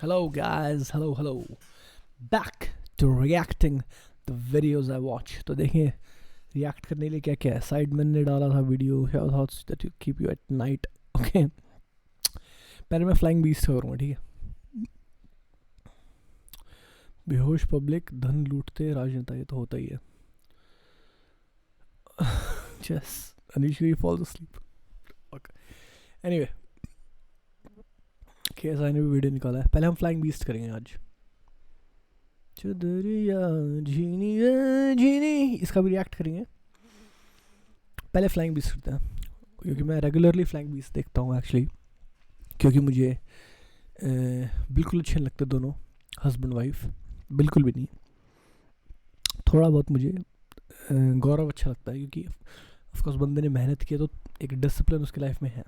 Hello, guys. Hello. Back to reacting the videos I watch. तो देखिए react करने के लिए क्या क्या है. साइड मैंने डाला था video thoughts that you keep you at night. Okay, पहले मैं फ्लाइंग बीस्ट करूँगा, ठीक है. बेहोश पब्लिक धन लूटते राजनेता, ये तो होता ही है. Yes, initially falls asleep. Okay. Anyway, KSI ने भी वीडियो निकाला है. पहले हम फ्लाइंग बीस्ट करेंगे आज. चुदरिया झीनी इसका भी रिएक्ट करेंगे. पहले फ्लाइंग बीस्ट करते हैं, क्योंकि मैं रेगुलरली फ्लाइंग बीस्ट देखता हूँ एक्चुअली, क्योंकि मुझे बिल्कुल अच्छे नहीं लगते दोनों हस्बैंड वाइफ, बिल्कुल भी नहीं. थोड़ा बहुत मुझे गौरव अच्छा लगता है, क्योंकि ऑफकोर्स बंदे ने मेहनत की है तो एक डिसिप्लिन उसकी लाइफ में है.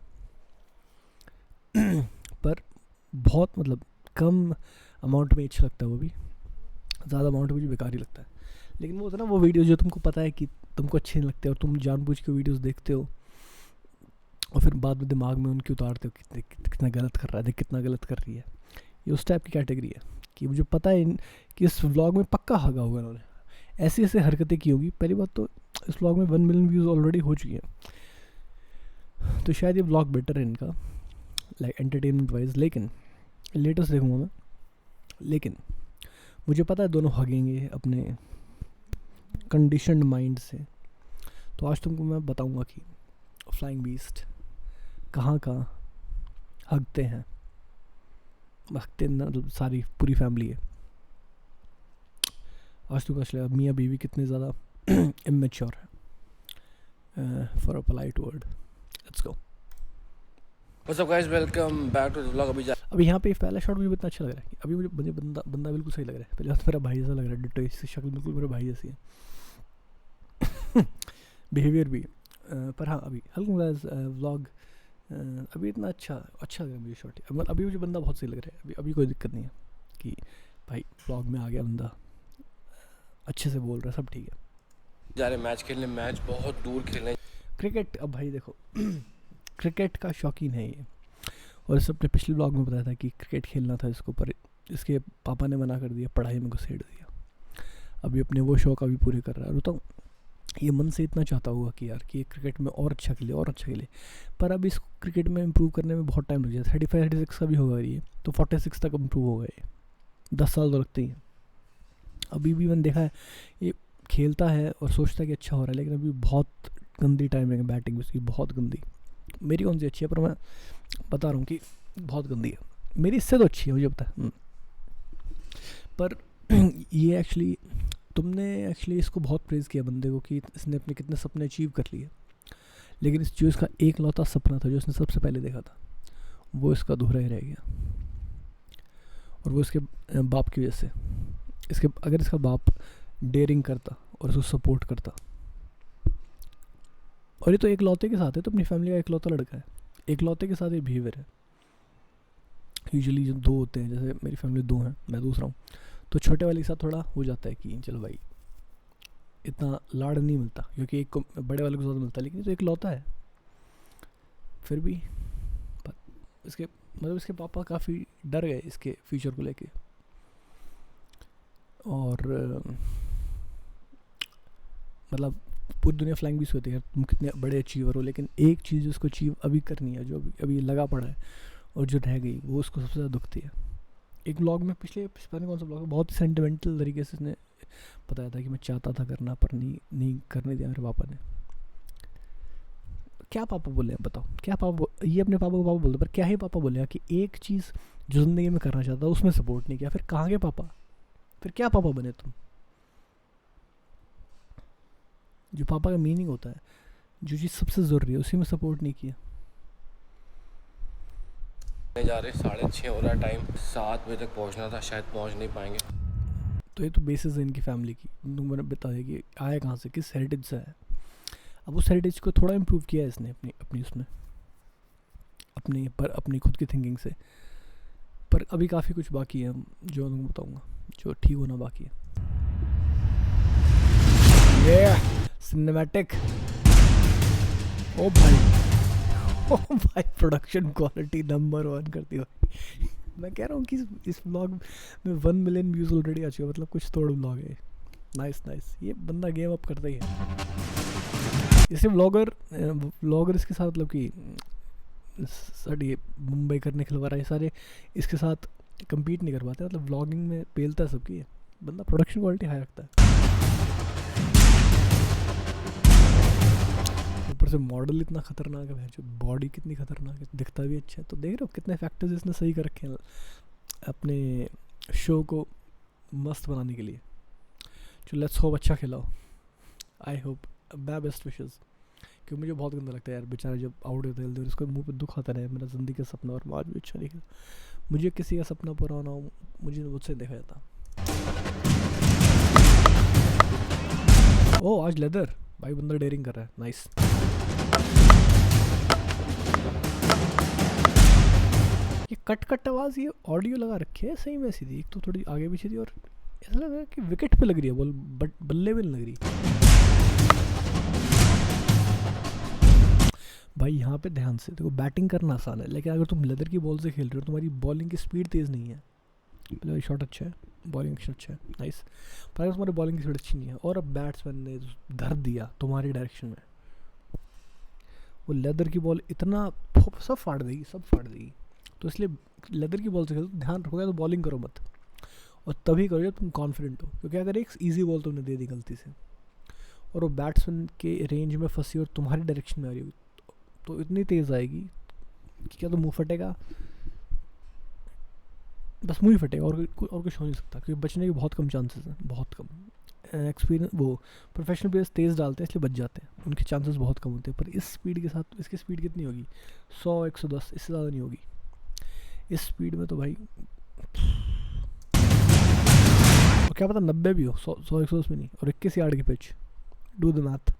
पर बहुत मतलब कम अमाउंट में अच्छा लगता है वो भी. ज़्यादा अमाउंट मुझे बेकार ही लगता है. लेकिन वो होता है ना वो वीडियो जो तुमको पता है कि तुमको अच्छे नहीं लगते और तुम जानबूझ के वीडियोस देखते हो और फिर बाद में दिमाग में उनकी उतारते हो कितना गलत कर रहा है, देख कितना गलत कर रही है. ये उस टाइप की कैटेगरी है कि मुझे पता है कि इस व्लॉग में पक्का हगा होगा उन्होंने, ऐसी ऐसी हरकतें की होगी. पहली बात तो इस व्लॉग में 1 मिलियन व्यूज़ ऑलरेडी हो चुकी हैं, तो शायद ये व्लॉग बेटर है इनका, लाइक एंटरटेनमेंट वाइज. लेकिन लेटेस्ट देखूँगा मैं, लेकिन मुझे पता है दोनों हगेंगे अपने कंडीशनड माइंड से. तो आज तुमको मैं बताऊंगा कि फ्लाइंग बीस्ट कहाँ हगते हैं. हगते मतलब सारी पूरी फैमिली है. आज तुमको चलेगा मियाँ बीवी कितने ज़्यादा इमेच्योर है. For a polite word, let's go. What's up guys, welcome back to the vlog. अभी यहाँ पे पहला शॉट मुझे इतना अच्छा लग रहा है कि अभी मुझे बंदा बिल्कुल सही लग रहा है. पहले बात मेरा भाई जैसा लग रहा है, डिट्टो इसकी शक्ल बिल्कुल मेरे भाई जैसी है. बिहेवियर भी. पर हाँ अभी हल्का व्लॉग अभी इतना अच्छा लग रहा है मुझे शॉट. अभी मुझे बंदा बहुत सही लग रहा है. अभी कोई दिक्कत नहीं है कि भाई व्लॉग में आ गया बंदा, अच्छे से बोल रहा है, सब ठीक है. जा रहे मैच खेलने, मैच बहुत दूर खेलने. क्रिकेट, अब भाई देखो क्रिकेट का शौकीन है ये, और इस अपने पिछले ब्लॉग में बताया था कि क्रिकेट खेलना था इसको, पर इसके पापा ने मना कर दिया, पढ़ाई में घुसेड़ दिया. अभी अपने वो शौक अभी पूरे कर रहा है. बताऊँ ये मन से इतना चाहता होगा कि यार कि क्रिकेट में और अच्छा खेले, पर अब इसको क्रिकेट में इम्प्रूव करने में बहुत टाइम लग जाए. 35-36 का भी होगा ये, तो 46 तक इम्प्रूव होगा ये. 10 साल तो लगते ही हैं. अभी भी मैंने देखा है ये खेलता है और सोचता है कि अच्छा हो रहा है, लेकिन अभी बहुत गंदी टाइमिंग है बैटिंग उसकी, बहुत गंदी. मेरी कौन सी अच्छी है, पर मैं बता रहा हूँ कि बहुत गंदी है. मेरी इससे तो अच्छी है, मुझे पता है. पर ये एक्चुअली तुमने एक्चुअली इसको बहुत प्रेज़ किया बंदे को कि इसने अपने कितने सपने अचीव कर लिए, लेकिन इस जो इसका एक लौता सपना था जो इसने सबसे पहले देखा था, वो इसका अधूरा ही रह गया. और वो इसके बाप की वजह से. अगर इसका बाप डेयरिंग करता और उसको सपोर्ट करता, और ये तो एक लौते के साथ है, तो अपनी फैमिली का एक लौता लड़का है, एक लौते के साथ ये बिहेवियर है. यूजुअली जो दो होते हैं, जैसे मेरी फैमिली 2 हैं, मैं दूसरा हूँ, तो छोटे वाले के साथ थोड़ा हो जाता है कि चलो भाई इतना लाड़ नहीं मिलता, क्योंकि एक को बड़े वाले को ज़्यादा मिलता है. लेकिन तो एक लौता है फिर भी. इसके पापा काफ़ी डर गए इसके फ्यूचर को लेके, और मतलब पूरी दुनिया फ्लाइंग भी सोती है तुम कितने बड़े अचीवर हो, लेकिन एक चीज़ उसको अचीव अभी करनी है जो अभी लगा पड़ा है और जो रह गई, वो उसको सबसे ज़्यादा दुखती है. एक ब्लॉग में पिछले कौन सा ब्लॉग है, बहुत ही सेंटिमेंटल तरीके से इसने बताया था कि मैं चाहता था करना, पर नहीं करने दिया मेरे पापा ने. क्या पापा बोले हैं बताओ, क्या ये अपने पापा को पापा बोलते, पर क्या ही पापा बोले कि एक चीज़ जो ज़िंदगी में करना चाहता उसमें सपोर्ट नहीं किया. फिर कहाँ गए पापा, फिर क्या पापा बने तुम. जो पापा का मीनिंग होता है, जो चीज़ सबसे ज़रूरी है, उसी में सपोर्ट नहीं किया. जा रहे 6:30 हो रहा है टाइम, 7 बजे तक पहुंचना था, शायद पहुंच नहीं पाएंगे. तो ये तो बेसिस है इनकी फैमिली की. मैंने बताया कि आया कहाँ से, किस हेरिटेज से है. अब उस हेरिटेज को थोड़ा इम्प्रूव किया है इसने अपनी उसमें, अपनी खुद की थिंकिंग से. पर अभी काफ़ी कुछ बाकी है जो मैं बताऊँगा, जो ठीक होना बाकी है. सिनेमैटिक. ओ भाई प्रोडक्शन क्वालिटी नंबर 1 करती हो. मैं कह रहा हूँ कि इस ब्लॉग में 1 मिलियन व्यूज़ ऑलरेडी आ चुके, मतलब कुछ तोड़ ब्लॉग है। नाइस नाइस, ये बंदा गेम अप करता ही है। जैसे व्लॉगर इसके साथ मतलब कि साड़ी मुंबई करने खिलवा रहा है सारे, इसके साथ compete नहीं कर पाते, मतलब व्लॉगिंग में पेलता है सबकी है बंदा, प्रोडक्शन क्वालिटी हाई रखता है। ऊपर से मॉडल इतना खतरनाक है, जो बॉडी कितनी खतरनाक है, दिखता भी अच्छा है। तो देख रहे हो कितने फैक्टर्स इसने सही कर रखे हैं अपने शो को मस्त बनाने के लिए। चलो लेट्स होप अच्छा खिलाओ, I hope, my best wishes. क्योंकि मुझे बहुत गंदा लगता है यार बेचारा जब आउट होता है, उसको मुंह पे दुख आता है, मेरा ज़िंदगी का सपना और आज भी अच्छा नहीं है। मुझे किसी का सपना पूरा होना हो, मुझसे देखा जाता। ओ आज लेदर भाई, बंदा डेयरिंग कर रहा है, नाइस। ये कट आवाज़, ये ऑडियो लगा रखी है सही में सीधी, एक तो थोड़ी आगे पीछे थी और ऐसा लग रहा है कि विकेट पे लग रही है बॉल, बट बल्ले पे नहीं लग रही। भाई यहाँ पे ध्यान से देखो, बैटिंग करना आसान है, लेकिन अगर तुम लेदर की बॉल से खेल रहे हो, तुम्हारी बॉलिंग की स्पीड तेज़ नहीं है। पहले शॉट अच्छा है, बॉलिंग अच्छा है, नाइस, पर अगर तुम्हारी बॉलिंग की स्पीड अच्छी नहीं है और अब बैट्समैन ने धर दिया तुम्हारी डायरेक्शन में, वो लेदर की बॉल इतना सब फाड़ देगी। तो इसलिए लेदर की बॉल से खेलो तो ध्यान रखोगे, तो बॉलिंग करो मत, और तभी करो जब तुम कॉन्फिडेंट हो। क्योंकि अगर एक ईजी बॉल तुमने दे दी गलती से और वो बैट्समैन के रेंज में फंसी और तुम्हारी डायरेक्शन में आ रही हो, तो इतनी तेज़ आएगी कि क्या तो मुंह फटेगा, बस मुंह ही फटेगा, और कुछ हो नहीं सकता। क्योंकि बचने के बहुत कम चांसेस हैं, बहुत कम। एक्सपीरियंस वो प्रोफेशनल प्लेयर्स तेज़ डालते हैं इसलिए बच जाते हैं, उनके चांसेस बहुत कम होते हैं। पर इस स्पीड के साथ इसकी स्पीड कितनी होगी, 100-110, इससे ज़्यादा नहीं होगी इस स्पीड में। तो भाई और क्या पता 90 भी हो, 100-110 में नहीं, और 21 यार्ड की पिच, डू द मैथ।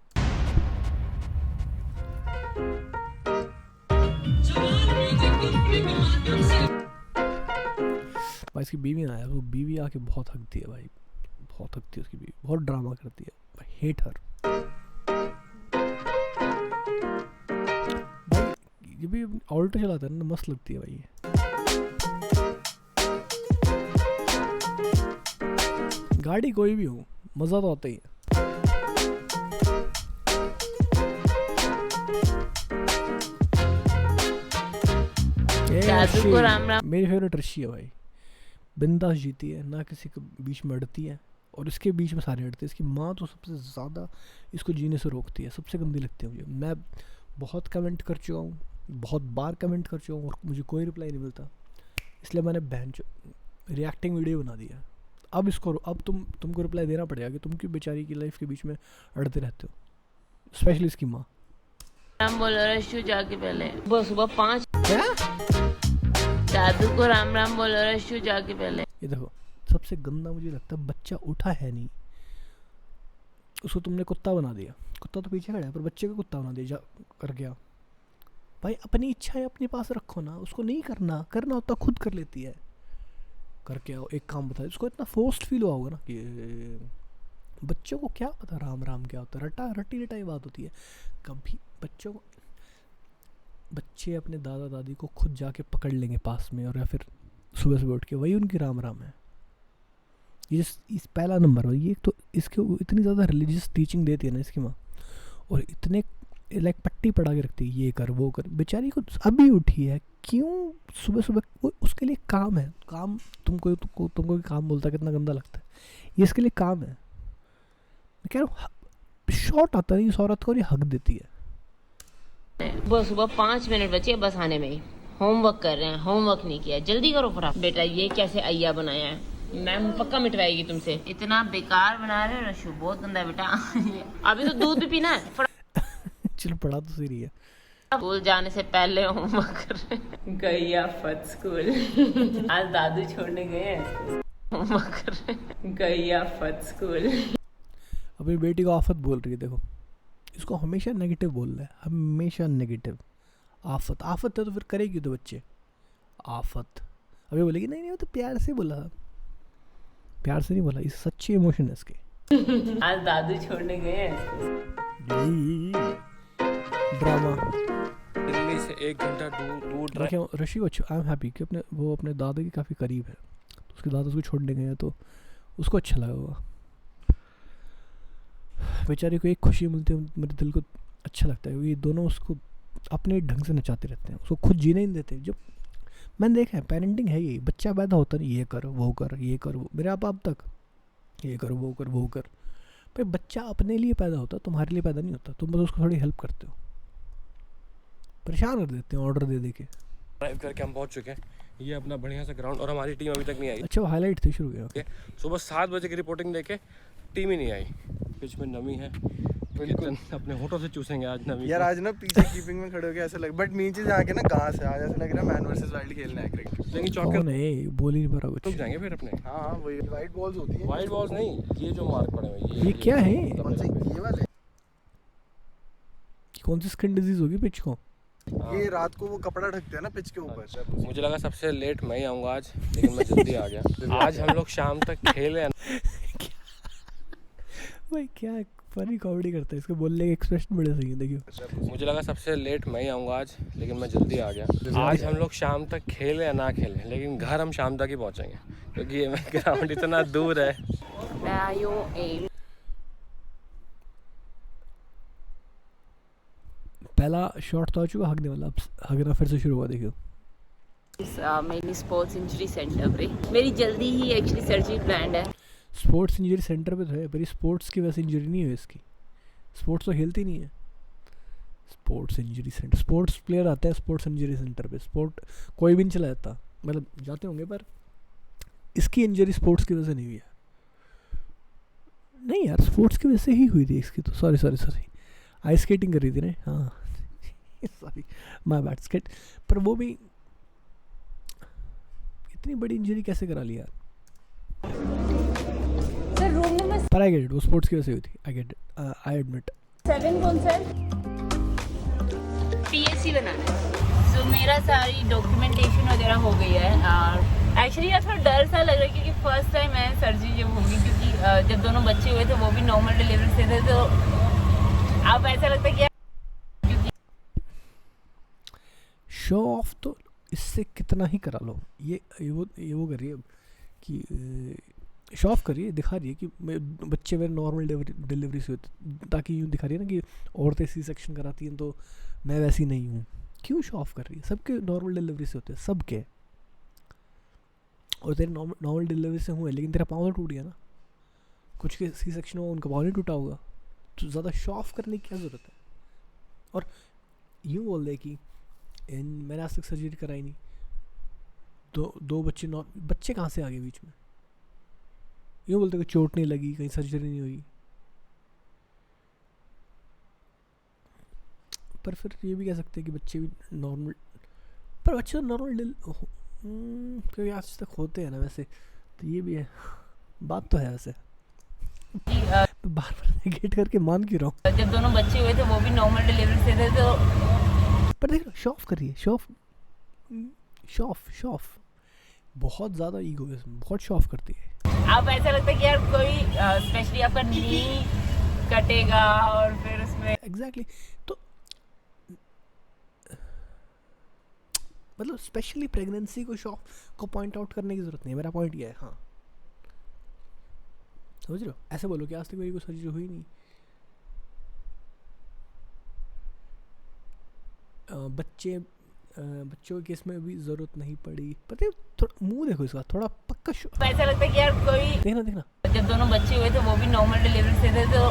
भाई इसकी बीवी ना है, वो बीवी आके बहुत हकती है भाई, बहुत हकती है उसकी बीवी, बहुत ड्रामा करती है भाई, हेट हर। भाई ये भी ऑल्टो चलाता है ना, मस्त लगती है भाई ये। गाड़ी कोई भी हो, मज़ा तो आता ही है। मेरी फेवरेट रशी है भाई, बिंदास जीती है ना, किसी के बीच में अड़ती है, और इसके बीच में सारे अड़ते हैं। इसकी माँ तो सबसे ज़्यादा इसको जीने से रोकती है, सबसे गंदी लगती है मुझे। मैं बहुत कमेंट कर चुका हूँ, बहुत बार कमेंट कर चुका हूँ, और मुझे कोई रिप्लाई नहीं मिलता, इसलिए मैंने रिएक्टिंग वीडियो बना दिया। अब तुमको रिप्लाई देना पड़ेगा कि तुम क्यों बेचारी की लाइफ के बीच में अड़ते रहते हो, स्पेशली इसकी माँ। राम बोलो रशु जाके पहले, सुबह 5 क्या दादू को राम राम बोलो रशु जाके पहले। ये देखो सबसे गंदा मुझे लगता है, बच्चा उठा है नहीं, उसको तुमने कुत्ता बना दिया, कुत्ता तो पीछे खड़ा है पर बच्चे को कुत्ता बना दिया, कर गया भाई। अपनी इच्छाएं अपने पास रखो ना, उसको नहीं करना होता खुद कर लेती है। करके आओ, एक काम बताए, उसको इतना फोर्स्ड फील हुआ होगा ना कि बच्चों को क्या पता राम राम क्या होता है, रटी बात होती है। कभी बच्चे अपने दादा दादी को खुद जाके पकड़ लेंगे पास में, और या फिर सुबह उठ के, वही उनकी राम राम है। ये इस पहला नंबर है ये, तो इसके इतनी ज़्यादा रिलीजियस टीचिंग देती है ना इसकी माँ, और इतने लाइक पट्टी पढ़ा के रखती है, ये कर वो कर। बेचारी को अभी उठी है, क्यों सुबह वो उसके लिए काम है, काम तुमको काम बोलता है, कितना गंदा लगता है। ये इसके लिए काम है। मैं कह रहा हूँ शॉट आता नहीं इस औरत को, और ये हक देती है। बस सुबह 5 मिनट बचे बस आने में ही, होमवर्क कर रहे हैं, होमवर्क नहीं किया, जल्दी करो फटाफट। बेटा ये कैसे अय्या बनाया है, मैम पक्का मिटवाएगी तुमसे, इतना बेकार बना रहे हो रशु, बहुत गंदा है बेटा। अभी तो दूध भी पीना है। चलो पढ़ा तो सही रही है। स्कूल जाने से पहले होमवर्क कर रहे हैं। गैया फत स्कूल। आज दादू छोड़ने गए हैं, होमवर्क कर रहे हैं। गैया फत स्कूल। अपनी बेटी को आफत बोल रही है, देखो इसको हमेशा नेगेटिव बोल रहा है, हमेशा नेगेटिव। आफत है तो फिर करेगी तो बच्चे आफत। अभी बोलेगी नहीं वो तो प्यार से बोला, प्यार से नहीं बोला, इस सच्ची इमोशन है इसके। आज दादू छोड़ने गए हैं, ड्रामा। दिल्ली से 1 घंटा दूर ड्राइव। देखिए ऋषि को आई एम हैप्पी कि वो अपने दादा के काफ़ी करीब है, तो उसके दादा उसको छोड़ने गए हैं तो उसको अच्छा लगा होगा। बेचारे को एक खुशी मिलती है, मेरे दिल को अच्छा लगता है। ये दोनों उसको अपने ढंग से नचाते रहते हैं, उसको खुद जीने नहीं देते। जब मैंने देखा है पेरेंटिंग है ये, बच्चा पैदा होता नहीं ये कर वो कर ये कर वो, मेरे आप तक ये कर वो कर वो कर, भाई बच्चा अपने लिए पैदा होता, तुम्हारे लिए पैदा नहीं होता। तुम बस उसको थोड़ी हेल्प करते हो, परेशान कर देते हैं ऑर्डर दे दे के। ड्राइव करके हम पहुंच चुके हैं, ये अपना बढ़िया सा ग्राउंड, और हमारी टीम अभी तक नहीं आई। अच्छा वो हाईलाइट थे शुरू किया। सुबह 7 बजे की रिपोर्टिंग देके टीम ही नहीं आई। पिच में नमी है, बिल्कुल अपने होठों से चूसेंगे आज नमी यार। आज ना पीछे कीपिंग में खड़े हो गए ऐसा लग, बट नीचे जाके ना घास है, आज ऐसा लग रहा है मैन वर्सेस वाइल्ड खेलना है क्रिकेट। लेकिन चौके नहीं बोल ही नहीं पा रहा कुछ। रुक जाएंगे फिर अपने। हाँ वही वाइट बॉल्स होती हैं। वाइड बॉल्स नहीं, ये जो मार्क पड़े हुए ये क्या है? कौन से ये वाले? कौन सी स्किन डिजीज होगी पिच को? ये रात को वो कपड़ा ढकते हैं ना पिच के ऊपर। मुझे लगा सबसे लेट मैं ही आऊँगा आज, लेकिन मैं जल्दी आ गया। आज हम लोग शाम तक खेले। भाई क्या फनी कॉमेडी करता है, इसको बोलने के एक्सप्रेशन बड़े सही है। देखियो मुझे लगा सबसे लेट मैं ही आऊँगा आज, लेकिन मैं जल्दी आ गया। आज हम लोग शाम तक खेले या ना खेले, लेकिन घर हम शाम तक ही पहुँचेंगे, क्योंकि ये ग्राउंड इतना दूर है। पहला शॉट तो आ चुका हगने वाला, अब हगना फिर से शुरू हुआ। देखियो मेरी स्पोर्ट्स इंजरी सेंटर पे मेरी जल्दी ही एक्चुअली सर्जरी प्लान्ड है। स्पोर्ट्स इंजरी सेंटर पे तो है, पर स्पोर्ट्स की वैसे इंजरी नहीं है इसकी। स्पोर्ट्स तो खेलती नहीं है। Sports injury centre, sports player आते हैं स्पोर्ट्स इंजरी सेंटर पे, स्पोर्ट कोई भी नहीं चला जाता, मतलब जाते होंगे, पर इसकी इंजरी स्पोर्ट्स की वजह से नहीं हुई है। नहीं यार स्पोर्ट्स की वजह से ही हुई थी इसकी तो। सॉरी आइस स्केटिंग कर रही थी ना। हाँ सॉरी माय बैड, स्केट। पर वो भी इतनी बड़ी इंजरी कैसे करा ली यार। सर रूम नंबर पर आई गेट इट, वो स्पोर्ट्स की वजह से हुई थी। I get it, I admit. 7 कौन सा पीएससी बनाना है। सो मेरा सारी डॉक्यूमेंटेशन वगैरह हो गई है। और एक्चुअली यार थोड़ा डर सा लग रहा है, क्योंकि फर्स्ट टाइम है सर्जरी जब होगी, क्योंकि जब दोनों बच्चे हुए थे वो भी नॉर्मल डिलीवरी से थे, तो अब ऐसा लगता है कि शो ऑफ तो इससे कितना ही करा लो। ये वो करिए कि शो ऑफ करिए, दिखा रही है कि बच्चे मेरे नॉर्मल डिलीवरी से होते, ताकि यूँ दिखा रही है ना कि औरतें सी सेक्शन कराती हैं तो मैं वैसी नहीं हूँ। क्यों शो ऑफ कर रही है? सबके नॉर्मल डिलीवरी से होते हैं, सबके। और तेरे नॉर्मल डिलीवरी से हुए, लेकिन तेरा पाँव तो टूट गया ना। कुछ के सी सेक्शन हुआ, उनका पाँव नहीं टूटा होगा, तो ज़्यादा शो ऑफ करने की क्या ज़रूरत है? और यूँ बोल दे कि मैंने आज तक सर्जरी कराई नहीं, दो बच्चे कहाँ से आ गए बीच में? यूँ बोलते कि चोट नहीं लगी, कहीं सर्जरी नहीं हुई। पर फिर ये भी कह सकते हैं कि बच्चे भी नॉर्मल, पर बच्चे तो नॉर्मल क्योंकि आज तक होते हैं ना वैसे, तो ये भी है, बात तो है वैसे। तो बार नेगेट करके मान क्यों रहा हूँ? जब दोनों बच्चे हुए थे वो भी नॉर्मल डिलीवरी से थे, तो पर देख शो ऑफ करिए, शो ऑफ बहुत ज़्यादा ईगो है इसमें, बहुत शो ऑफ करती है। अब ऐसा लगता है कि यार कोई स्पेशली आपका नी कटेगा और फिर उसमें एग्जैक्टली तो मतलब स्पेशली प्रेगनेंसी को शो को पॉइंट आउट करने की ज़रूरत नहीं है। मेरा पॉइंट ये है। हाँ समझ रहे हो? ऐसे बोलो कि आज तक मेरी कोई सर्जरी हुई नहीं। बच्चों के केस में भी ज़रूरत नहीं पड़ी। पता है थोड़ा मुंह देखो इसका, थोड़ा पक्का ऐसा लगता है कि यार कोई देखना जब दोनों बच्चे हुए थे वो भी नॉर्मल डिलीवरी से थे, तो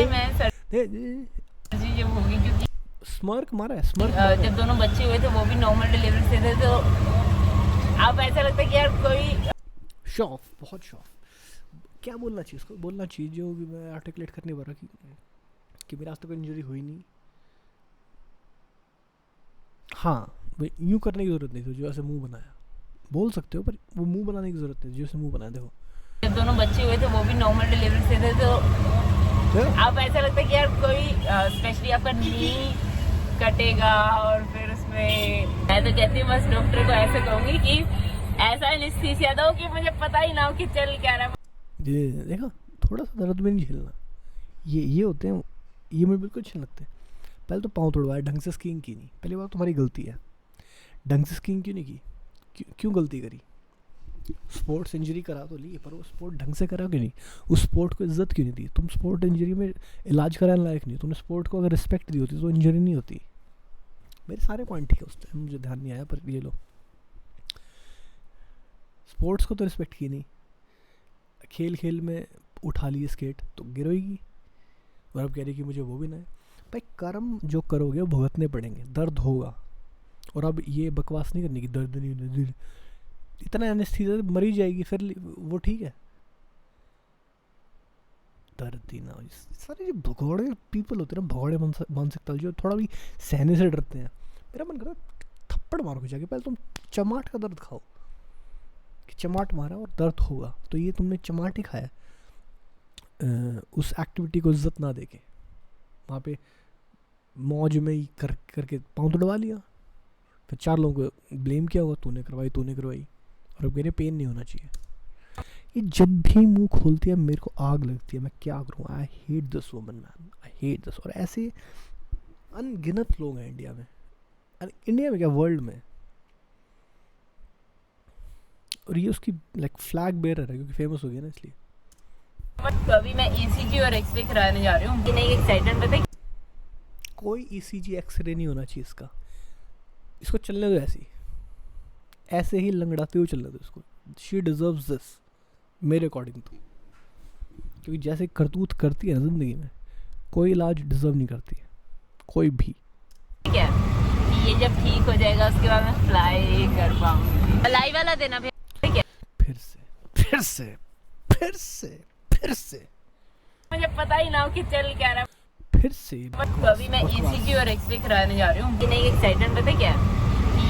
मैं सर्जरी जब होगी, क्योंकि स्मर्क मारा है, स्मर्क जब दोनों बच्चे हुए थे वो भी नॉर्मल डिलीवरी से थे, तो अब ऐसा लगता है कि यार कोई शो ऑफ, बहुत शो ऑफ। क्या बोलना चाहिए उसको? बोलना चाहिए जो भी मैं आर्टिकुलेट करने पा रहा कि मेरा आज तक कोई इंजरी हुई नहीं। हाँ यूँ करने की ज़रूरत नहीं थी जो ऐसे मुंह बनाया, बोल सकते हो, पर वो मुंह बनाने की ज़रूरत नहीं जो ऐसे मुंह बनाया। देखो जब दोनों बच्चे हुए थे वो भी नॉर्मल डिलीवरी से थे, तो अब ऐसा लगता है कि यार कोई स्पेशली आपका नी कटेगा और फिर उसमें मैं तो कहती हूँ बस डॉक्टर को ऐसे कहूँगी कि ऐसा एनेस्थीसिया दो कि मुझे पता ही ना हो कि चल क्या रहा है। ये देखा, थोड़ा सा दर्द में नहीं झेलना, ये होते हैं, ये मुझे बिल्कुल अच्छे लगते हैं। पहले तो पाँव तोड़वाया, ढंग से स्कीइंग की नहीं। पहली बात तुम्हारी गलती है, ढंग से स्कीइंग क्यों नहीं की? क्यों गलती करी? स्पोर्ट्स इंजरी करा तो ली, पर वो स्पोर्ट ढंग से करा क्यों नहीं? उस स्पोर्ट को इज्जत क्यों नहीं दी? तुम स्पोर्ट इंजरी में इलाज कराने लायक नहीं, तुमने स्पोर्ट को अगर रिस्पेक्ट दी होती तो इंजरी नहीं होती। मेरे सारे पॉइंट ठीक है उस टाइम, मुझे ध्यान नहीं आया, पर ये लो, स्पोर्ट्स को तो रिस्पेक्ट की नहीं, खेल खेल में उठा ली स्केट तो गिरोगी, और अब कह रही कि मुझे वो भी ना है। भाई कर्म जो करोगे वो भुगतने पड़ेंगे, दर्द होगा। और अब ये बकवास नहीं करनी कि दर्द नहीं, दर्द इतना एनेस्थीसिया मरी जाएगी फिर वो ठीक है, दर्द ही ना। सारे जो भगौड़े पीपल होते हैं ना, भगौड़े मानसिकता, जो थोड़ा भी सहने से डरते हैं, मेरा मन करता थप्पड़ मारो के जाके। पहले तुम चमाट का दर्द खाओ, कि चमाट मारा और दर्द होगा, तो ये तुमने चमाट ही खाया उस एक्टिविटी को इज्जत ना देके, वहाँ पे मौज में ही करके पाँव तोड़वा लिया, फिर 4 लोगों को ब्लेम किया होगा, तूने करवाई, और अब मेरे पेन नहीं होना चाहिए। ये जब भी मुंह खोलती है मेरे को आग लगती है, मैं क्या करूँ? I hate this woman man, I hate this. और ऐसे अनगिनत लोग हैं इंडिया में, इंडिया में क्या, वर्ल्ड में। और ये उसकी लाइक फ्लैग बेरर है, क्योंकि फेमस हो गया ना इसलिए। तो अभी मैं ईसीजी और एक्सरे कराने जा रही हूँ, नहीं एक्साइटेड पता है। कोई ईसीजी एक्सरे नहीं होना चाहिए इसको चलने दो ऐसे ही लंगड़ाते हुए चलने दो इसको। शी डिजर्व्स दिस मेरे अकॉर्डिंग तो, क्योंकि जैसे करतूत करती है ना ज़िंदगी में, कोई इलाज डिजर्व नहीं करती है कोई भी। ठीक है, ये जब ठीक हो जाएगा उसके बाद मैं फ्लाई कर पाऊंगी। फ्लाई वाला देना ठीक है। फिर से मुझे पता ही ना हो कि चल क्या रहा। फिर से तो अभी मैं ईसीजी और एक्सरे कराने जा रही हूँ, नहीं एक्साइटेड पता क्या,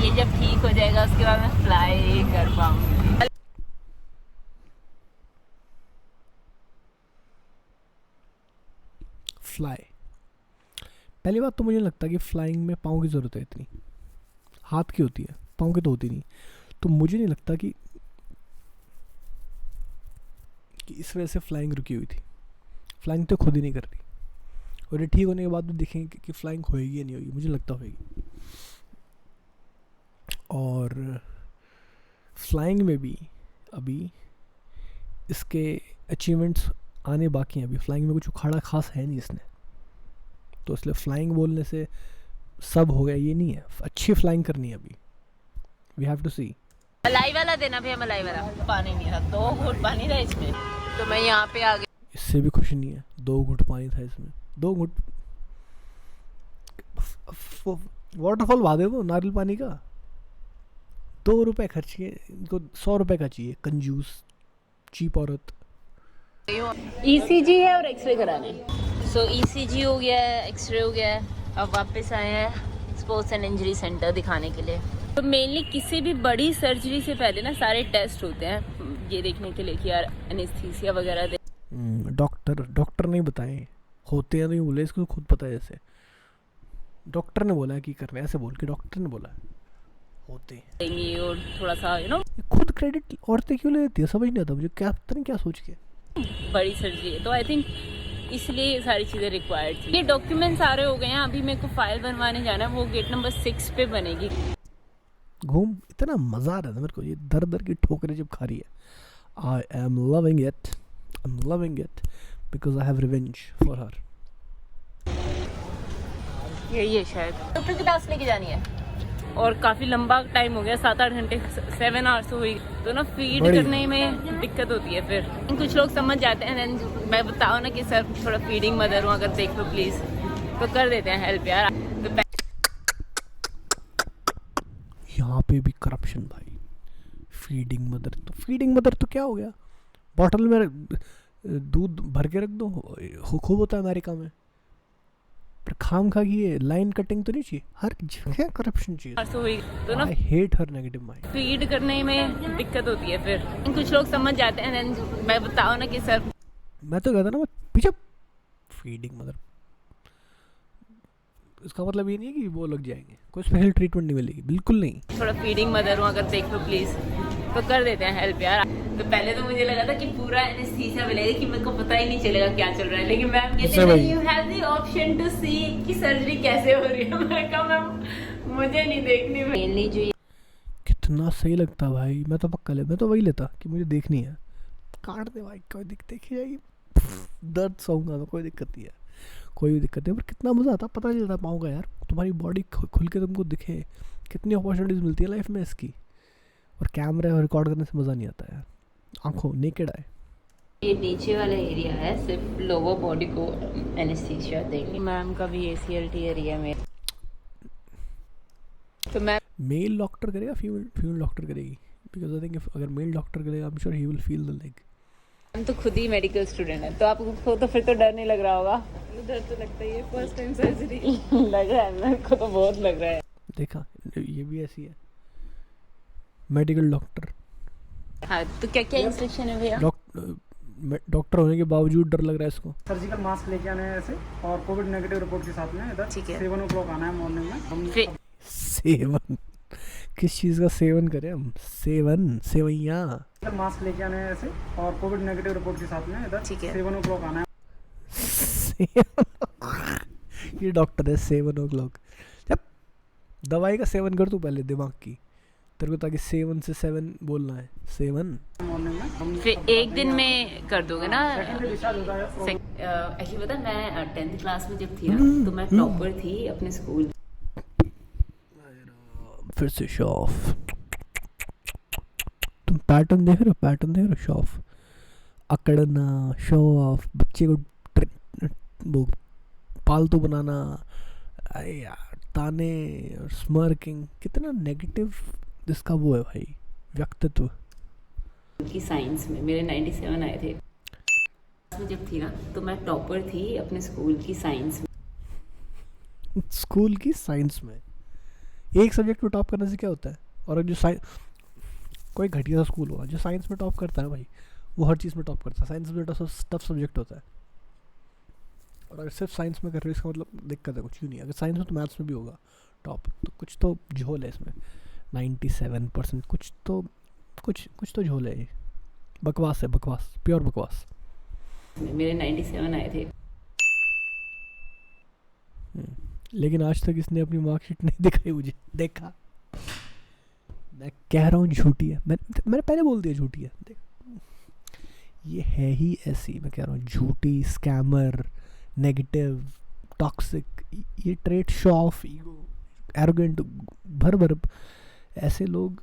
ये जब ठीक हो जाएगा उसके बाद मैं फ्लाई कर पाऊंगी। फ्लाई, पहली बात तो मुझे लगता है कि फ्लाइंग में पाँव की ज़रूरत है इतनी, हाथ की होती है, पाँव की तो होती नहीं। तो मुझे नहीं लगता कि इस वजह से फ्लाइंग रुकी हुई थी। फ्लाइंग तो खुद ही नहीं कर रही, और ये ठीक होने के बाद भी देखेंगे कि फ्लाइंग होएगी या नहीं होगी, मुझे लगता होएगी। और फ्लाइंग में भी अभी इसके अचीवमेंट्स आने बाकी हैं। अभी फ्लाइंग में कुछ उखाड़ा खास है नहीं इसने, तो इसलिए फ्लाइंग बोलने से सब हो गया ये नहीं है। अच्छी फ्लाइंग करनी है अभी, वी हैव टू सी। मलाई वाला देना भैया, मलाई वाला। पानी नहीं था, 2 घूंट पानी था इसमें, तो मैं यहाँ पे आ गई। इससे भी खुश नहीं है, 2 घूंट पानी था इसमें, 2 घूंट। वाटरफॉल वादे दो नारियल पानी का, 2 रुपए खर्च किए, इनको 100 रुपए का चाहिए, कंजूस चीप औरत। ईसीजी है और एक्सरे कराने। सो ईसीजी हो गया है, एक्सरे हो गया है, अब वापस आए हैं स्पोर्ट्स एंड इंजरी सेंटर दिखाने के लिए। तो मेनली किसी भी बड़ी सर्जरी से पहले ना सारे टेस्ट होते हैं, ये देखने के लिए कि यार एनेस्थीसिया वगैरह दे। डॉक्टर नहीं बताए, होते हैं नहीं बोले, इसको खुद पता है। जैसे डॉक्टर ने बोला है कि करना है, ऐसे बोल के डॉक्टर ने बोला है, होते हैं देंगी। और थोड़ा सा खुद क्रेडिट औरतें क्यों ले लेती है, समझ नहीं आता मुझे, क्या पता नहीं क्या सोच के। बड़ी सर्जरी है तो आई थिंक इसलिए ये सारी चीज़ें रिक्वायर्ड थी। ये डॉक्यूमेंट सारे हो गए हैं, अभी मेरे को फाइल बनवाने जाना है, वो गेट नंबर 6 पे बनेगी। घूम इतना मज़ा आ रहा था मेरे को, ये दर दर की ठोकरें जब खा रही है। I am loving it because I have revenge for her. यही है शायद। डॉक्टर की पास लेके जानी है, और काफ़ी लंबा टाइम हो गया, 7-8 घंटे, 7 आवर्स हुई, तो ना फीड करने में दिक्कत होती है। फिर कुछ लोग समझ जाते हैं, मैं बताओ ना कि सर थोड़ा फीडिंग मदर हूँ, अगर देख लो प्लीज़, तो कर देते हैं हेल्प यार। तो यहाँ पे भी करप्शन भाई, फीडिंग मदर तो क्या हो गया, बॉटल में दूध भर के रख दो, खूब होता है अमेरिका में। पर खाम खा की ये लाइन कटिंग तो नहीं चाहिए, हर जगह करप्शन चाहिए। तो ना I hate her negative mind. Feed करने में दिक्कत होती है, फिर कुछ लोग समझ जाते हैं, मैं बताओ ना कि सर, मैं तो कहता ना पीछे फीडिंग मदर, इसका मतलब ये नहीं है कि वो लग जाएंगे, कोई स्पेशल ट्रीटमेंट नहीं मिलेगी, बिल्कुल नहीं। थोड़ा फीडिंग मदर हूँ, अगर देख लो प्लीज़, तो कर देते हैं हेल्प यार। तो पहले तो मुझे लगा था कि पूरा एनेस्थीसिया मिलेगा कि मेरे को पता ही नहीं चलेगा क्या चल रहा है, लेकिन मैम कहते हैं you have the option to see कि सर्जरी कैसे हो रही है। मैं कहा मैम मुझे नहीं देखनी, मेनली जो कितना सही लगता भाई। मैं तो पक्का मैं तो वही लेता कि मुझे देखनी है। काट दे भाई, कोई दिक्कत देखी जाएगी, दर्द सहूंगा तो कोई दिक्कत नहीं है, कोई भी दिक्कत नहीं। पर कितना मज़ा आता, पता नहीं चलता पाऊँ का यार, तुम्हारी बॉडी खुल के तुमको दिखे, कितनी अपॉर्चुनिटीज़ मिलती है लाइफ में इसकी। और कैमरा रिकॉर्ड करने से मज़ा नहीं आता यार, आंखों नेकेड है। ये नीचे वाला एरिया है, सिर्फ लोअर बॉडी को एनेस्थीसिया देंगे। मैम का भी ACLT एरिया में, तो मैम मेल डॉक्टर करेगा फीमेल डॉक्टर करेगी? बिकॉज आई थिंक अगर मेल डॉक्टर करेगा I am sure he will feel the leg. हम तो खुद ही मेडिकल स्टूडेंट है, तो आपको तो फिर तो डर नहीं लग रहा होगा? डर तो लगता ही है, फर्स्ट टाइम सर्जरी लग रहा है, मेरे को तो बहुत लग रहा है। देखा, ये भी ऐसी है मेडिकल डॉक्टर। हाँ, तो क्या क्या इंस्ट्रक्शन है भैया? डॉक्टर होने के बावजूद डर लग रहा है इसको। सर्जिकल मास्क लेके आना है ऐसे, और कोविड नेगेटिव रिपोर्ट के साथ में इधर ठीक है। 7 o'clock आना है मॉर्निंग में। हम सेवन, किस चीज़ का सेवन करें हम? सेवैया। मास्क लेके आना है ऐसे, और कोविड नेगेटिव रिपोर्ट के साथ में इधर ठीक है। 7 o'clock आना है। ये डॉक्टर है 7 o'clock। जब दवाई का सेवन कर तू पहले दिमाग की, तेरे को ताकि 7 से 7 बोलना है, 7 मॉर्निंग में हम फिर एक दिन में कर दोगे ना? डिस्चार्ज होता है। एक्चुअली पता है, मैं 10th क्लास में जब थी ना, तो मैं टॉपर थी अपने स्कूल। फिर से शो ऑफ। तुम पैटर्न देख रहे हो, पैटर्न देख रहे हो? शो ऑफ, अकड़ना, शो ऑफ, बच्चे को वो पालतू बनाना, अरे यार ताने और स्मर्किंग, कितना नेगेटिव इसका वो है भाई व्यक्तित्व। की साइंस में मेरे 97 आए थे। में जब थी ना, तो मैं टॉपर थी अपने स्कूल की साइंस में। स्कूल की साइंस में एक सब्जेक्ट में टॉप करने से क्या होता है? और जो कोई घटिया सा स्कूल होगा जो साइंस में टॉप करता है भाई, वो हर चीज़ में टॉप करता है। साइंस में टफ सब्जेक्ट होता है, और अगर सिर्फ साइंस में कर रहे हो इसका मतलब दिक्कत है, कुछ ही नहीं। अगर साइंस में तो मैथ्स में भी होगा टॉप, तो कुछ तो झोल है इसमें। 97% कुछ तो झोल है। ये बकवास है, बकवास, प्योर बकवास। मेरे 97 आए थे। लेकिन आज तक इसने अपनी मार्कशीट नहीं दिखाई मुझे। देखा, मैं कह रहा हूँ झूठी है। मैंने पहले बोल दिया झूठी है। देख, ये है ही ऐसी, मैं कह रहा हूँ झूठी, स्कैमर, नेगेटिव, टॉक्सिक। ये trait, show off, ego, arrogant, भर ऐसे लोग।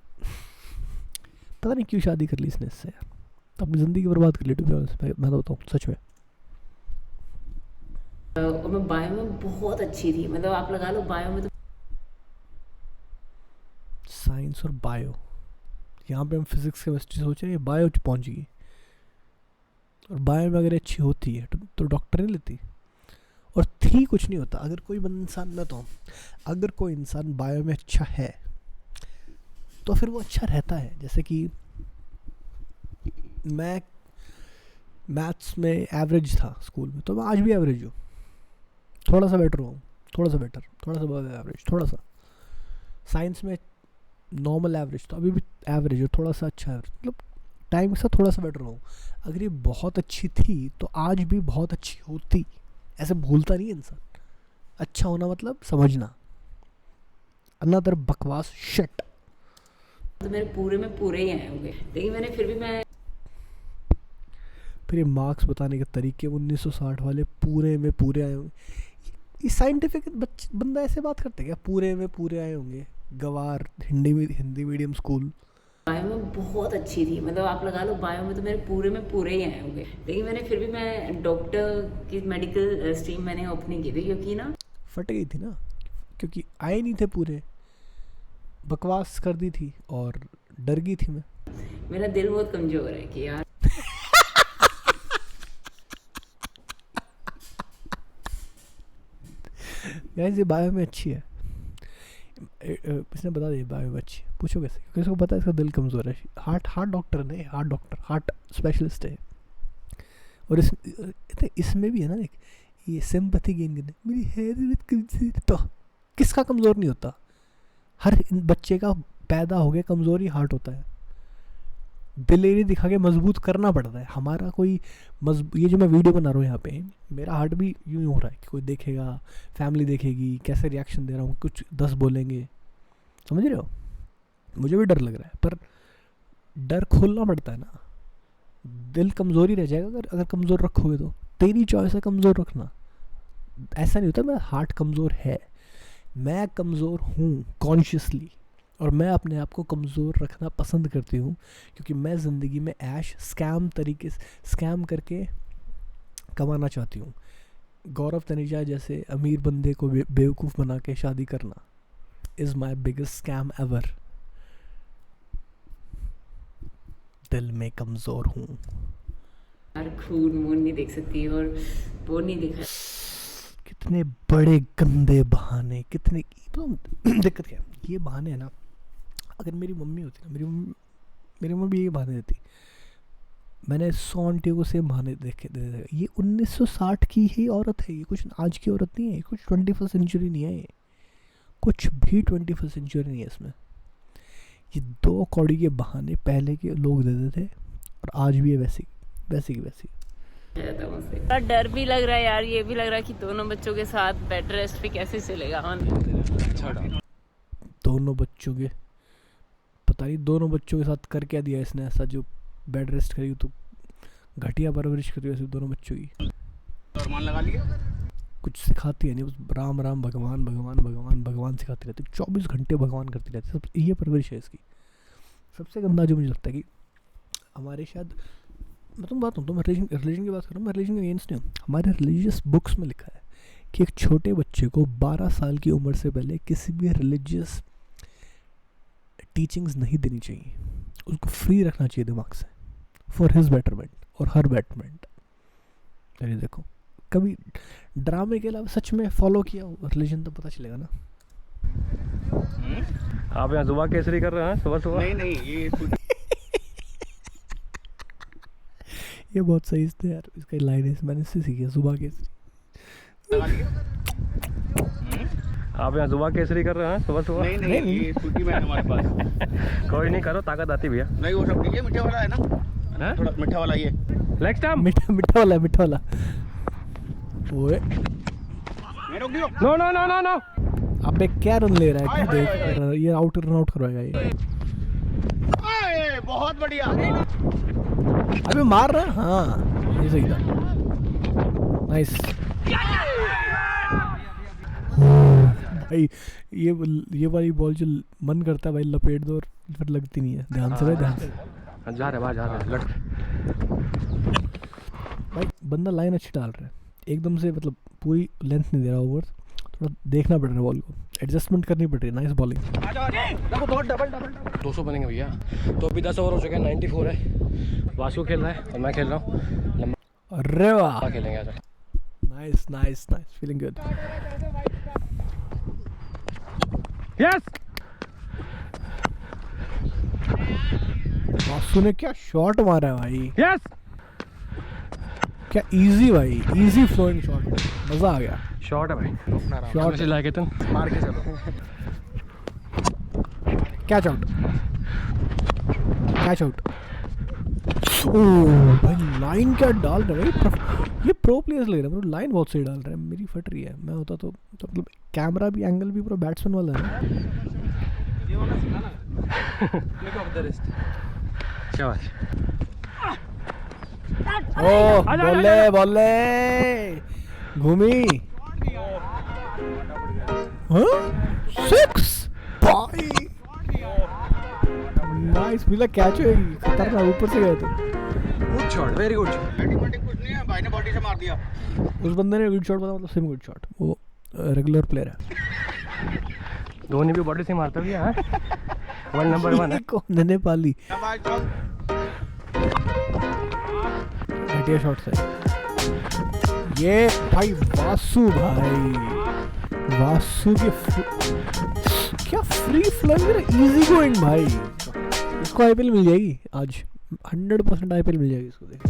पता नहीं क्यों शादी कर ली इसने इससे यार, तो अपनी ज़िंदगी बर्बाद कर ली। टू बी ऑनेस्ट, मैं तो बताऊँ सच में। और मैं बायो में बहुत अच्छी थी, मतलब आप लगा लो बायो में तो। साइंस और बायो, यहाँ पे हम फिजिक्स केमिस्ट्री सोच रहे हैं, बायो पहुँच गई। और बायो में अगर अच्छी होती है तो डॉक्टर नहीं लेती। और थी कुछ नहीं होता अगर कोई इंसान, मैं तो अगर कोई इंसान बायो में अच्छा है तो फिर वो अच्छा रहता है। जैसे कि मैं मैथ्स में एवरेज था स्कूल में, तो मैं आज भी एवरेज हूँ, थोड़ा सा बेटर हूँ, थोड़ा सा बेटर, थोड़ा सा बहुत एवरेज, थोड़ा सा। साइंस में नॉर्मल एवरेज, तो अभी भी एवरेज हो, थोड़ा सा अच्छा एवरेज, मतलब टाइम के साथ थोड़ा सा बेटर हूँ। अगर ये बहुत अच्छी थी तो आज भी बहुत अच्छी होती, ऐसे भूलता नहीं इंसान। अच्छा होना मतलब समझना। अनदर बकवास शिट। तो मेरे पूरे में पूरे ही आए होंगे, लेकिन मैंने फिर भी मैं फिर ये मार्क्स बताने के तरीके 1960 वाले, पूरे में पूरे आए होंगे। ये साइंटिफिक बंदा ऐसे बात करते क्या? पूरे में पूरे आए होंगे। गवार, हिंदी मीडियम स्कूल। बायो में बहुत अच्छी थी, मतलब आप लगा लो बायो में तो मेरे पूरे में पूरे ही आए होंगे, लेकिन मैंने फिर भी मैं डॉक्टर की मेडिकल स्ट्रीम मैंने ओपनिंग की थी, क्योंकि ना फट गई थी ना, क्योंकि आए नहीं थे पूरे, बकवास कर दी थी और डर गई थी मैं। मेरा दिल बहुत कमजोर है कि यार गाइस ये बायो में अच्छी है, इसने बता दिया बायो में अच्छी है। पूछो कैसे? क्योंकि इसको पता है इसका दिल कमज़ोर है। हार्ट डॉक्टर नहीं, हार्ट डॉक्टर, हार्ट स्पेशलिस्ट है। और इसमें भी है ना, देख ये सिंपैथी गेन करने, मेरी हैरत कमज़ोर, तो किसका कमज़ोर नहीं होता? हर बच्चे का पैदा हो गया कमज़ोर ही हार्ट होता है। दिलेरी दिखा के मजबूत करना पड़ता है। हमारा कोई ये जो मैं वीडियो बना रहा हूँ यहाँ पे, मेरा हार्ट भी यूँ ही हो रहा है कि कोई देखेगा, फैमिली देखेगी, कैसे रिएक्शन दे रहा हूँ, कुछ 10 बोलेंगे, समझ रहे हो? मुझे भी डर लग रहा है, पर डर खोलना पड़ता है ना। दिल कमज़ोरी रह जाएगा अगर कमज़ोर रखोगे तो। तेरी चॉइस है कमज़ोर रखना। ऐसा नहीं होता मेरा हार्ट कमज़ोर है, मैं कमज़ोर हूँ कॉन्शियसली, और मैं अपने आप को कमज़ोर रखना पसंद करती हूँ, क्योंकि मैं ज़िंदगी में ऐश स्कैम करके कमाना चाहती हूँ। गौरव तनेजा जैसे अमीर बंदे को बेवकूफ़ बना के शादी करना is my biggest scam ever. दिल में कमज़ोर हूँ। यार खून मून नहीं देख सकती और वो नहीं दिखा। कितने बड़े गंदे बहाने, कितने दिक्कत क्या है, ये बहाने है ना। अगर मेरी मम्मी होती ना, मेरी मम्मी भी ये बहाने देती। मैंने 100 आंटियों को सेम बहाने देखे दे। ये 1960 की ही औरत है, ये कुछ आज की औरत नहीं है, कुछ 21st सेंचुरी नहीं है, ये कुछ भी 21st सेंचुरी नहीं है इसमें। ये 2 कौड़ी के बहाने पहले के लोग देते थे, और आज भी है वैसी की वैसी। पर डर भी लग रहा है यार, ये भी लग रहा है कि दोनों बच्चों के साथ बेड रेस्ट पे कैसे चलेगा। दोनों बच्चों के पता नहीं, दोनों बच्चों के साथ कर क्या दिया इसने ऐसा जो बेड रेस्ट करी, तो घटिया परवरिश करी वैसे दोनों बच्चों की। फरमान लगा लिया, कुछ सिखाती है नहीं, बस राम राम भगवान भगवान भगवान भगवान सिखाती रहती, 24 घंटे भगवान करती रहती। सब ये परवरिश है इसकी। सबसे गंदा जो मुझे लगता है कि हमारे शायद, मैं तुम बात हूँ, तुम रिलीजन की बात करो, मैं रिलीजन के अगेंस्ट नहीं हूँ। हमारे रिलीजियस बुक्स में लिखा है कि एक छोटे बच्चे को 12 साल की उम्र से पहले किसी भी रिलीजियस टीचिंग्स नहीं देनी चाहिए, उसको फ्री रखना चाहिए दिमाग से, फॉर हिज बेटरमेंट और हर बेटरमेंट। अरे देखो, कभी ड्रामे के अलावा सच में फॉलो किया हो रिलीजन तो पता चलेगा ना। आप यहाँ सुबह केसरी कर रहे हैं सुबह सुबह? नहीं ये बहुत सही थे यार, इसका लाइन है, मैंने इससे सीखी है, सुबह केसरी। आप यहाँ सुबह केसरी कर रहे हैं सुबह सुबह? नहीं, ये स्कूटी में है हमारे पास। कोई नहीं, करो, ताकत आती भैया। नहीं वो सब नहीं, ये मीठे वाला है ना, थोड़ा मीठा वाला ये। नेक्स्ट टाइम मीठा वाला। ओए नो। अबे क्या रन ले रहा है, क्या देख रहा है? ये रन आउट करवाएगा ये। बहुत बढ़िया। अबे मार रहा है, हाँ ये सही था, नाइस। भाई ये वाली बॉल जो मन करता है भाई लपेट दो, और फिर लगती नहीं है। ध्यान से जा रहे भाई, बंदा लाइन अच्छी डाल रहा है एकदम से, मतलब पूरी लेंथ नहीं दे रहा ओवर, थोड़ा देखना पड़ रहा है बॉल को, एडजस्टमेंट करनी पड़ रही है। Nice bowling. 200 बनेंगे भैया। तो अभी 10 ओवर हो चुके हैं, 94 है। वासु खेल रहा है और मैं खेल रहा हूँ। अरे वाह, खेलेंगे आज। Nice, feeling good. Yes, Vasu ने क्या शॉट मारा है भाई। यस, क्या इजी भाई, इजी फ्लोइंग शॉट, मजा आ गया। शॉट है भाई, शॉट से लाके तुम मार के चलो। Catch out. ओह भाई, लाइन क्या डाल रहे हैं ये प्रो प्लेयर्स लग रहे हैं, मतलब लाइन बहुत सही डाल रहे हैं। मेरी फट रही है, मैं होता तो मतलब कैमरा भी एंगल भी पूरा बैट्समैन वाला है। शाबाश। ओ बोले घूमी। सिक्स भाई, नाइस मिला, कैच होगी, खतरनाक, ऊपर से गए थे। Good shot, very good shot. Batting कुछ नहीं है, भाई ने बॉडी से मार दिया। उस बंदे ने गुड शॉट बोला, मतलब सेम गुड शॉट, वो रेगुलर प्लेयर है। धोनी भी बॉडी से मारता भी है। 1 नंबर 1 है। कौन नेपाली घटिया शॉट है ये भाई। वासु के क्या फ्री फ्लोइंग, इजी गोइंग भाई। इसको आईपीएल मिल जाएगी आज, 100% आईपीएल मिल जाएगी इसको। देख,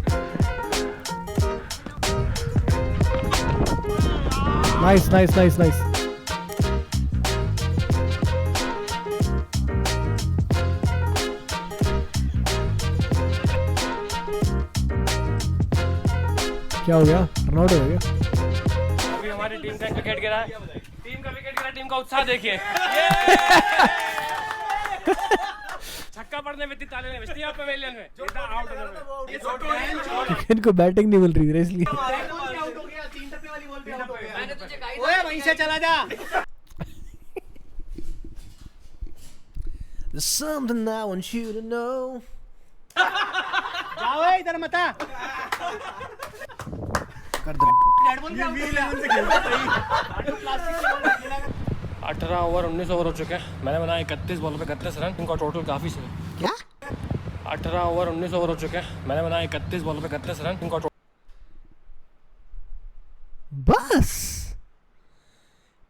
नाइस। क्या हो गया? रन आउट हो गया? अभी हमारी टीम का विकेट गिरा है, टीम का विकेट गिरा, टीम का उत्साह देखिए। छक्का पड़ने में ताले नहीं बजती यहाँ पवेलियन में, इतना आउट होने में। इनको बैटिंग नहीं मिल रही है इसलिए। ओए वहीं से चला जा। There's something I want you to know. जाओ इधर मत आ। कर दे। 18 ओवर 19 ओवर हो चुके हैं, मैंने बनाया 31 बॉल पे 31 रन, इनका टोटल काफ़ी सही। क्या? 18 ओवर 19 ओवर हो चुके हैं, मैंने बनाया 31 बॉल पे 31 रन, इनका बस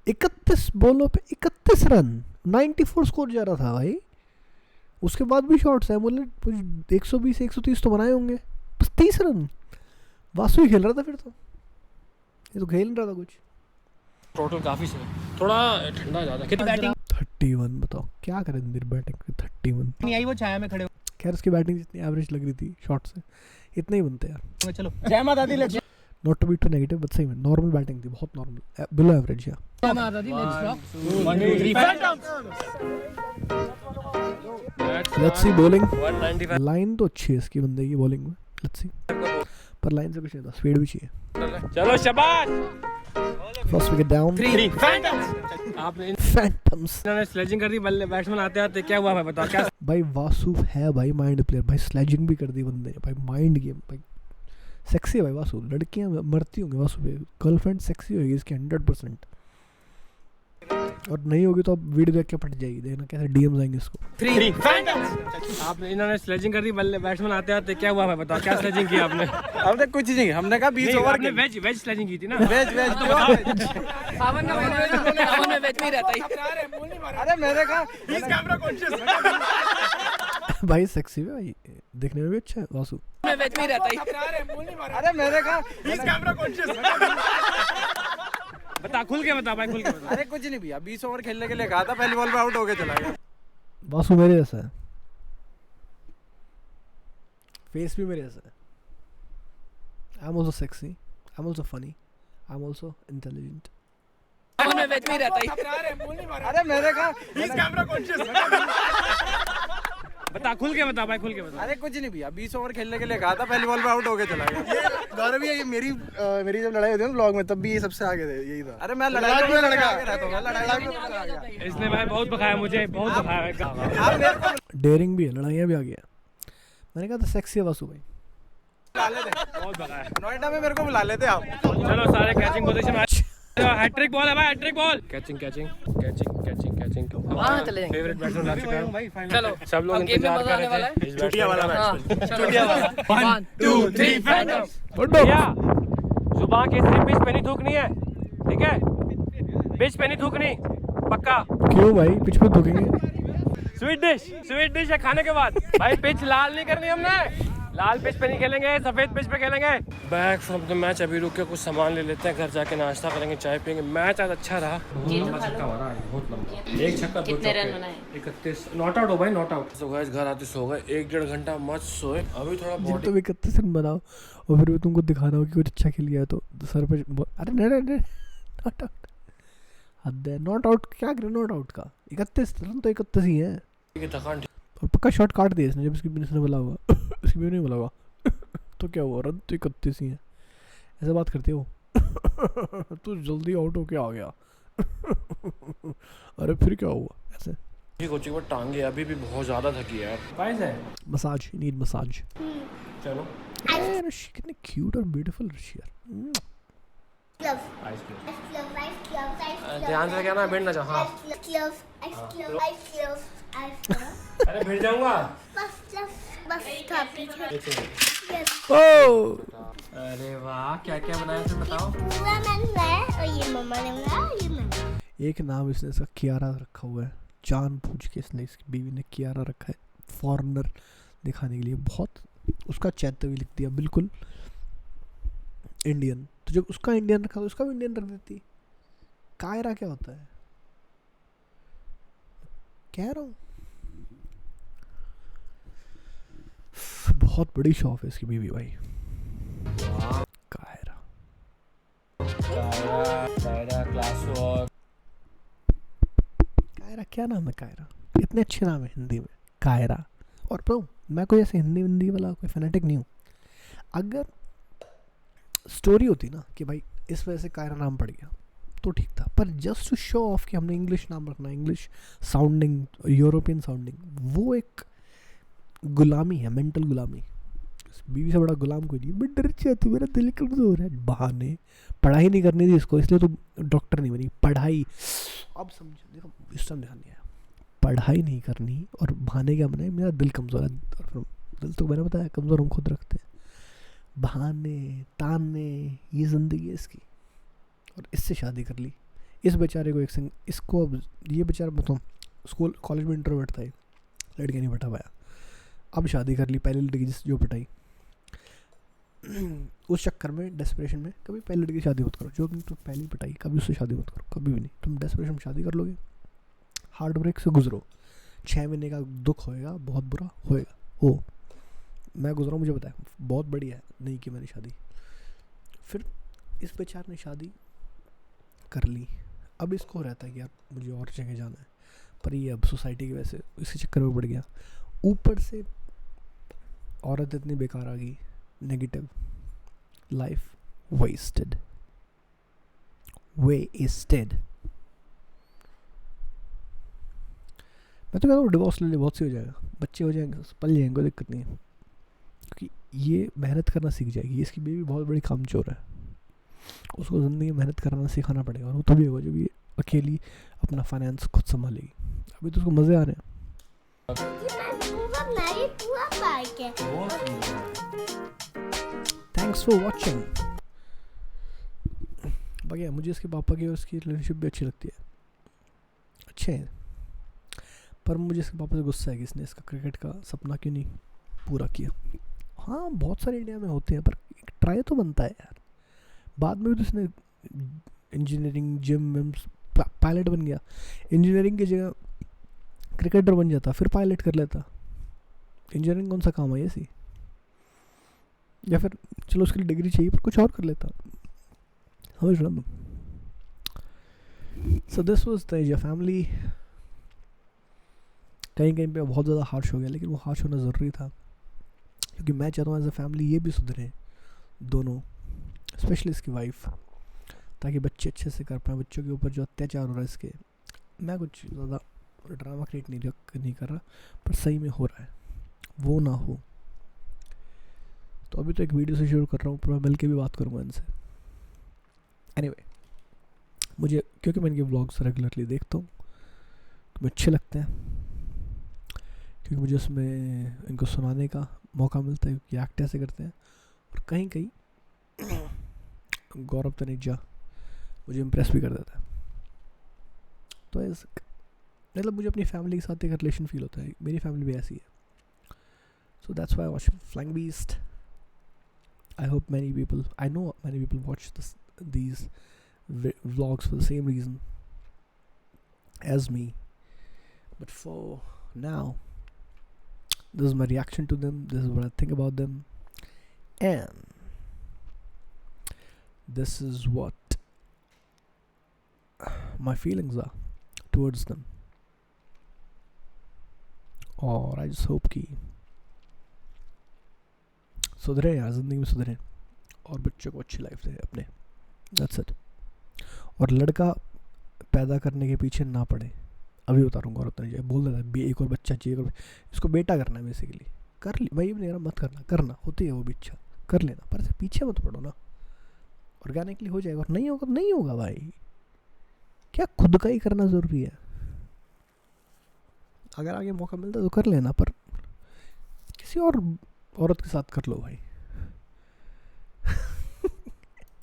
31 बॉलों पे 31 रन, 94 स्कोर जा रहा था भाई। उसके बाद भी शॉट्स है, मतलब 120 130 तो बनाए होंगे, बस 30 रन। वासु ही खेल रहा था फिर तो, ये तो खेल नहीं रहा था कुछ। टोटल काफ़ी सही, थोड़ा ठंडा ज़्यादा। कितनी बैटिंग? 31। बताओ क्या करें मेरी बैटिंग पे 31 नहीं आई वो छाया में खड़े हो। खैर उसकी बैटिंग जितनी एवरेज लग रही थी शॉट से, इतने ही बनते यार। चलो जय माता दी। Let's not to be too negative, but सही में नॉर्मल बैटिंग थी, बहुत नॉर्मल, बिलो एवरेज। या जय माता दी। Let's rock. 1 2 3 let's see bowling. 195। Line तो अच्छी है इसकी बंदे की बॉलिंग में, लेट्स सी। पर लाइन से कुछ नहीं था, स्पीड भी चाहिए। चलो शाबाश। First wicket down. 3 आपने फैंटम्स। इन्होंने स्लेजिंग कर दी, बल्ले बैट्समैन आते आते क्या हुआ भाई बताओ क्या? भाई वासु है भाई माइंड प्लेयर, भाई स्लेजिंग भी कर दी बंदे ने भाई, माइंड गेम भाई। सेक्सी है भाई वासु, लड़कियां मरती होंगी वासु पे, गर्लफ्रेंड सेक्सी होगी इसकी 100%। और नहीं होगी तो अब वीडियो देख के फट जाएगी, देखना कैसे डीएम्स आएंगे इसको। 3 आपने इन्होंने स्लेजिंग कर दी, बल्ले बैट्समैन आते आते क्या हुआ भाई बताओ क्या स्लेजिंग की आपने? हमने कुछ नहीं, हमने कहा 20 ओवर आपने वेज स्लेजिंग की थी ना? वेज सावन में वेज में रहता ही। अरे मैंने कहा भाई सेक्सी है भाई, देखने में भी अच्छा है वासु। मैं वेज में रहता ही। अरे मैंने कहा बता, खुल के बता भाई, खुल के बता। अरे कुछ नहीं भैया, 20 ओवर खेलने के लिए कहा था, पहली बॉल पे आउट होके चला गया। वासु मेरे जैसा है, फेस भी मेरे जैसा है। I am also sexy, I am also funny, I am also intelligent. मैं वेज में रहता ही। अरे मैंने कहा बता, खुल के बता भाई, खुल के बता। अरे कुछ नहीं भैया, 20 ओवर खेलने के लिए कहा था, पहली बॉल पे आउट होके चला गया। गौरव ये मेरी जब लड़ाई होती है ना ब्लॉग में, तब भी ये सबसे आगे थे, यही था। अरे मैं लड़ाई में लड़का आगे रहता हूं, लड़ाई में आ गया। इसने भाई बहुत भगाया मुझे, बहुत भगाया। डेयरिंग भी है, लड़ाइयाँ भी आ गया। मैंने कहा था सेक्सी है वासु भाई। बहुत भगाया। नोएडा में मेरे को बुला लेते आप। चलो सारे कैचिंग पोजीशन में। हैट्रिक बॉल है भाई, hattrick ball. Catching catching catching catching catching. वहां चले जाएंगे। फेवरेट बैट्समैन आ चुका है। चलो सब लोग इंतजार कर रहे थे इस चुटिया वाला बैट्समैन। चुटिया वाला। 1 2 3 फैंटम्स। भैया जुबान के सिर्फ पिच पे नहीं थूकनी है, ठीक है? पिच पे नहीं थूकनी, पक्का? क्यों भाई, पिच पे धोखेंगे? स्वीट डिश है खाने के बाद। भाई पिच लाल नहीं करनी हमने, लाल पिच पे नहीं खेलेंगे, सफेद पिच पे खेलेंगे। बैक फ्रॉम द मैच, अभी रुक के कुछ सामान ले लेते हैं, घर जाके नाश्ता करेंगे, चाय पियेंगे। मैच आज अच्छा रहा, लंबा छक्का मारा है, बहुत लंबा। एक छक्का, 2 कितने रन चौके, बनाए? 31। नॉट आउट हो भाई, नॉट आउट। तो गाइस घर आते सो गए, 1-1.5 घंटा मत सोए। अभी थोड़ा जब बॉडी तुम 31 रन बनाओ और फिर भी तुमको दिखाना हो कि कुछ अच्छा खेल गया तो सर पे अरे नहीं नॉट आउट। हद है, नॉट आउट क्या करे नॉट आउट का? 31 रन तो 31 ही है। की थकान। और पक्का शॉट काट दिया इसने, जब इसकी बिजनेस ने बोला होगा इसकी भी नहीं बोला होगा तो क्या हुआ, रन तो 31 ही है, ऐसे बात करते हो तू जल्दी आउट होके आ गया अरे फिर क्या हुआ ऐसे। कोचिंग में टांगे अभी भी बहुत ज्यादा थकी है यार। गाइस है मसाज, नीड मसाज। चलो रशी कितनी क्यूट और ब्यूटीफुल रशी यार। ध्यान से क्या ना बैठ ना जा। हाँ अरे बैठ जाऊंगा। अरे वाह, क्या क्या बनाया तुम बताओ। एक नाम इसने इसका कियारा रखा हुआ है, जानबूझ के इसने इसकी बीवी ने कियारा रखा है, फॉरेनर दिखाने के लिए। बहुत उसका चैत्य भी लिख दिया, बिल्कुल इंडियन। तो जब उसका इंडियन रखा तो उसका भी इंडियन रख देती। कायरा क्या होता है, कह रहा हूँ बहुत बड़ी शॉप है इसकी बीवी भाई। कायरा क्या नाम है कायरा, इतने अच्छे नाम है हिंदी में, कायरा। और ब्रो मैं कोई ऐसे हिंदी वाला कोई फैनेटिक नहीं हूँ। अगर स्टोरी होती ना कि भाई इस वजह से कायरा नाम पड़ गया तो ठीक था, पर जस्ट टू शो ऑफ कि हमने इंग्लिश नाम रखना, इंग्लिश साउंडिंग, यूरोपियन साउंडिंग, वो एक गुलामी है, मेंटल गुलामी। बीवी से बड़ा गुलाम कोई नहीं। मैं डर चाहती हूँ, मेरा दिल कमजोर है। बहाने, पढ़ाई नहीं करनी थी इसको इसलिए तो डॉक्टर नहीं बनी। पढ़ाई, अब समझ देखो इस टाइम ध्यान नहीं आया, पढ़ाई नहीं करनी और बहाने क्या बनाए, मेरा दिल कमज़ोर है। और फिर दिल तो मैंने बताया कमज़ोर हम खुद रखते हैं। बहाने ताने, ये ज़िंदगी है इसकी। और इससे शादी कर ली। इस बेचारे को इसको अब ये बेचारा मतलब स्कूल कॉलेज में इंट्रोवर्ट था, लड़के नहीं पटा पाया, अब शादी कर ली पहली लड़की जो पटाई। उस चक्कर में डेस्परेशन में कभी पहली लड़की शादी मत करो, जो तुम पहली पटाई कभी उससे शादी मत करो, कभी भी नहीं। तुम डेस्परेशन में शादी कर लोगे, हार्ट ब्रेक से गुजरो, 6 महीने का दुख होएगा, बहुत बुरा होएगा। हो मैं गुजरा, मुझे पता है, बहुत बढ़िया है नहीं कि मैंने शादी। फिर इस बेचारे ने शादी कर ली। अब इसको रहता है कि यार मुझे और जगह जाना है, पर ये अब सोसाइटी की वजह से इसी चक्कर में पड़ गया। ऊपर से औरत इतनी बेकार आ गई, नेगेटिव, लाइफ वेस्टेड। मैं तो कहता हूँ डिवोर्स ले ले, बहुत सी हो जाएगा, बच्चे हो जाएंगे, पल जाएंगे, कोई दिक्कत नहीं है। क्योंकि ये मेहनत करना सीख जाएगी। इसकी बेबी बहुत बड़ी कामचोर है, उसको ज़िंदगी में मेहनत करना सिखाना पड़ेगा। और वो तभी होगा जब ये अकेली अपना फाइनेंस खुद संभालेगी। अभी तो उसको मज़े आ रहे हैं। Thanks for watching. बाकी मुझे इसके पापा की और इसकी रिलेशनशिप भी अच्छी लगती है, अच्छे हैं। पर मुझे इसके पापा से गुस्सा है कि इसने इसका क्रिकेट का सपना क्यों नहीं पूरा किया। हाँ बहुत सारे इंडिया में होते हैं, पर एक ट्राई तो बनता है यार। बाद में भी तो इसने इंजीनियरिंग, जिम विम, पायलट बन गया। इंजीनियरिंग की जगह क्रिकेटर बन जाता, फिर पायलट कर लेता। इंजीनियरिंग कौन सा काम है ऐसी? या फिर चलो उसके लिए डिग्री चाहिए पर कुछ और कर लेता। समझ रहा हूँ। So this was Teja family. कहीं कहीं पे बहुत ज़्यादा हार्श हो गया, लेकिन वो हार्श होना ज़रूरी था, क्योंकि मैं चाहता हूँ एज अ फैमिली ये भी सुधरे दोनों, स्पेशली इसकी वाइफ, ताकि बच्चे अच्छे से कर पाएँ। बच्चों के ऊपर जो अत्याचार हो रहा है इसके, मैं कुछ ज़्यादा ड्रामा क्रिएट नहीं कर रहा, पर सही में हो रहा है, वो ना हो। तो अभी तो एक वीडियो से शुरू कर रहा हूँ, पर मैं मिल के भी बात करूँगा इनसे। एनीवे, मुझे क्योंकि मैं इनके व्लॉग्स रेगुलरली देखता हूँ, मुझे अच्छे लगते हैं, क्योंकि मुझे उसमें इनको सुनाने का मौका मिलता है, क्योंकि एक्ट ऐसे करते हैं। और कहीं कहीं गौरव तनेजा मुझे इम्प्रेस भी कर देता है। तो ऐसे मतलब मुझे अपनी फैमिली के साथ एक रिलेशन फील होता है, मेरी फैमिली भी ऐसी है। So that's why I watch flying beast. I hope many people, I know many people watch these vlogs for the same reason as me. But for now, this is my reaction to them, this is what I think about them, and this is what my feelings are towards them. Or I just hope कि सुधरे यार, ज़िंदगी में सुधरे और बच्चों को अच्छी लाइफ दे अपने। That's it. और लड़का पैदा करने के पीछे ना पड़े। अभी उतारूँगा, और उतना बोल देता है एक और बच्चा चाहिए, इसको बेटा करना है बेसिकली। कर ली, मैं ये नहीं कह रहा मत करना होती है वो भी इच्छा, कर लेना, पर ऐसे पीछे मत पड़ो ना। ऑर्गेनिकली हो जाएगा, और नहीं होगा तो नहीं होगा भाई। क्या खुद का ही करना ज़रूरी है? अगर आगे मौका मिलता है तो कर लेना, पर किसी और औरत के साथ कर लो भाई।